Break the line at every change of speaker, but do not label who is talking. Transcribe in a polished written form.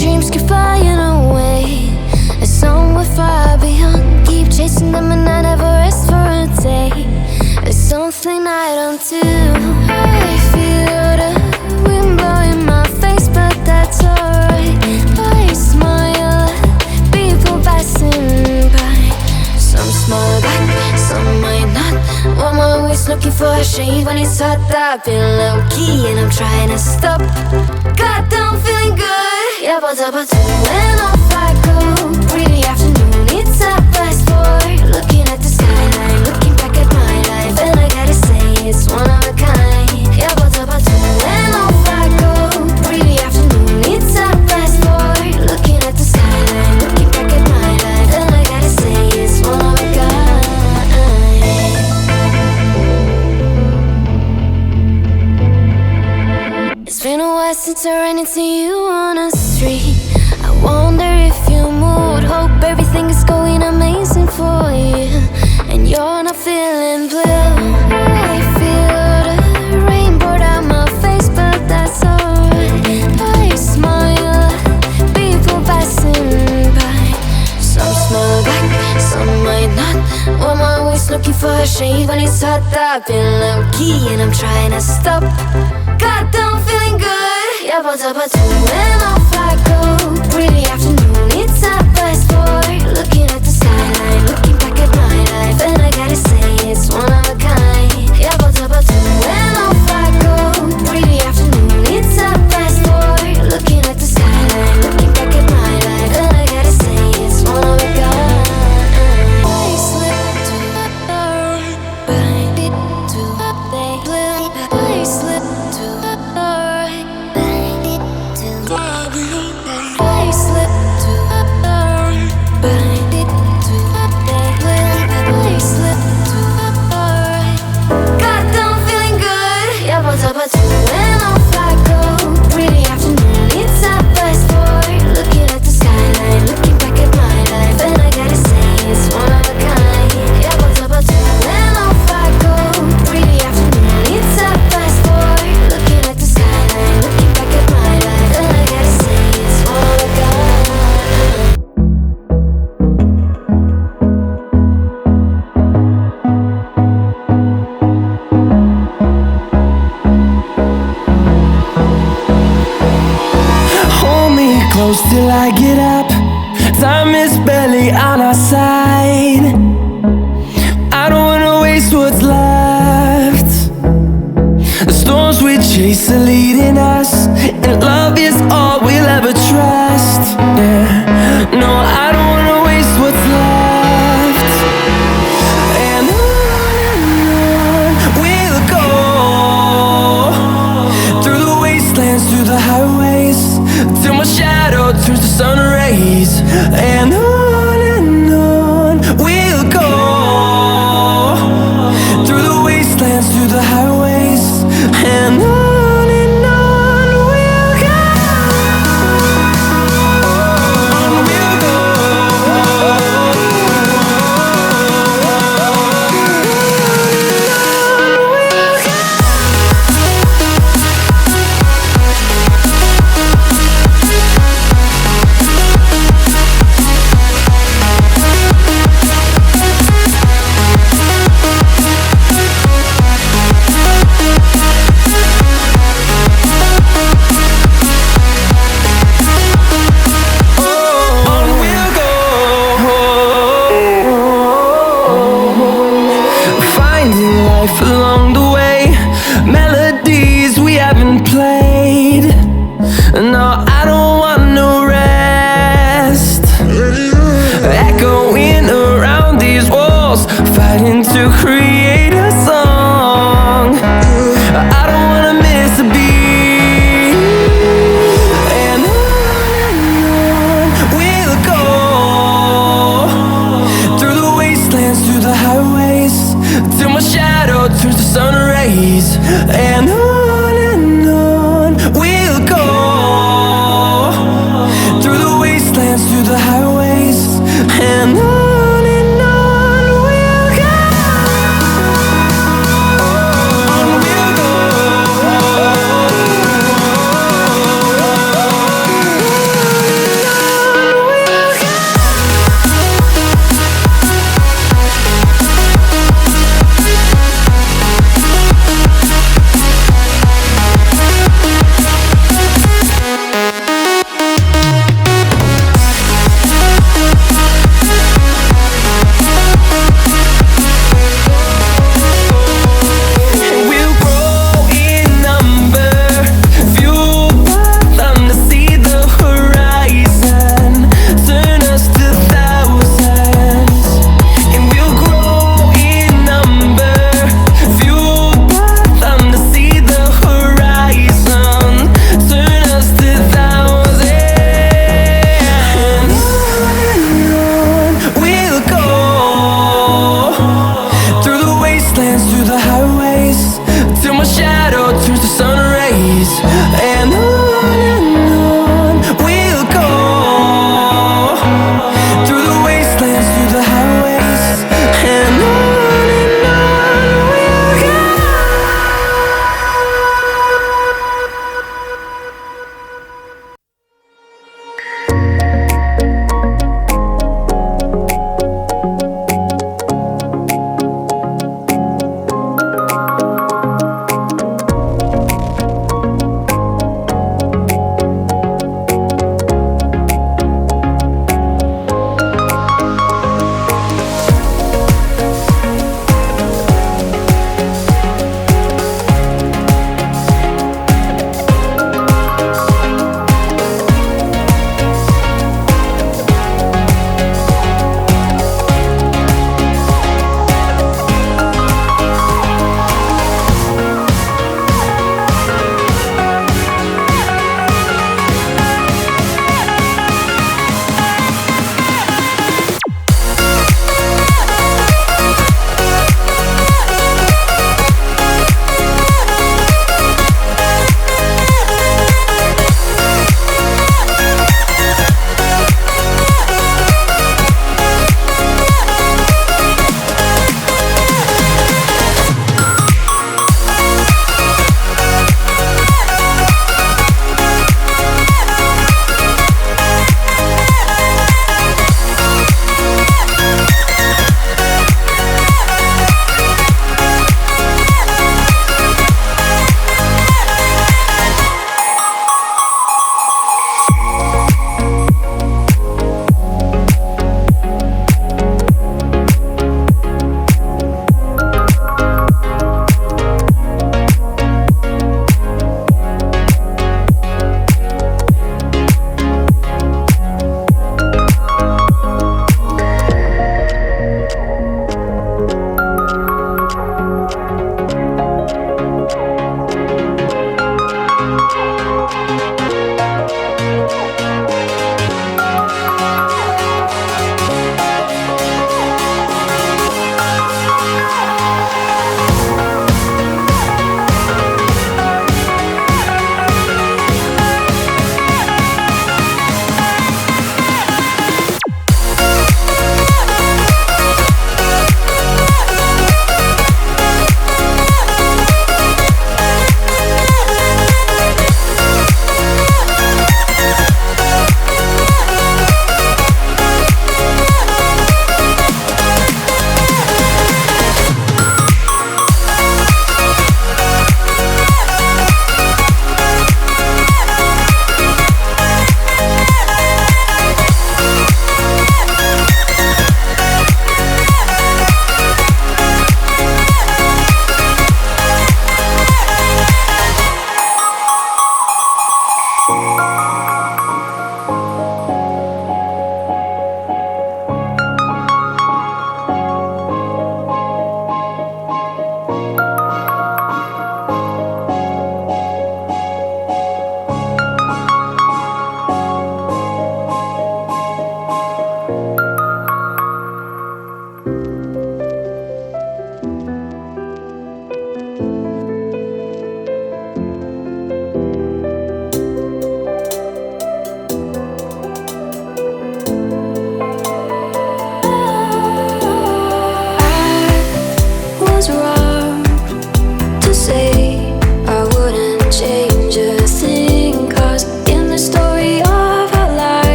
dreams keep flying away, as somewhere far beyond. Keep chasing them and I never rest for a day. There's something I don't do. I feel the wind blowing my face, but that's alright. I smile at people passing by. Some smile back, some might not. I'm always looking for a shade when it's hot. I've been low-key and I'm trying to stop. God, I'm feeling good. Yeah, but when off I go. Really afternoon, it's a fast boy. Looking at the skyline, looking back at my life, and I gotta say it's one of a kind. Yeah, but when off I go. Really afternoon, it's a fast boy. Looking at the skyline, looking back at my life, and I gotta say it's one of a kind. It's been a while since I ran into you on a street. I wonder if you moved. Hope everything is going amazing for you, and you're not feeling blue. I feel the rain pour down my face, but that's alright. I smile at people passing by. Some smile back, some might not. I'm always looking for a shade when it's hot. I've been low-key and I'm trying to stop. God, I'm feeling good. Yeah, but when off I go. Really afternoon, it's a fast boy. Looking at the skyline, looking back at my life, and I gotta say it's one of a kind. Yeah, but when off I go. Really afternoon, it's a fast boy. Looking at the skyline, looking back at my life, and I gotta say it's one of a kind. I slip to the right, to the blue. I slip to the right, to the I slip to the right, to the blue. I slip to the right. God, I'm feeling good. Yeah, but when off I go. Really afternoon, it's a fast boy. Looking at the skyline, looking back at my life, and I gotta say it's one of a kind. Yeah, but when off I go. Really afternoon, it's a fast boy. Looking at the skyline, looking back at my life, and I gotta say it's one of a kind.
Hold me close till I get up. Time is barely on our side. I don't wanna waste what's left. The storms we chase are leading us, and love is all we'll ever trust. Yeah, no, I don't wanna waste what's left. And on we'll go, through the wastelands, through the highways, till my shadow turns to sun rays. And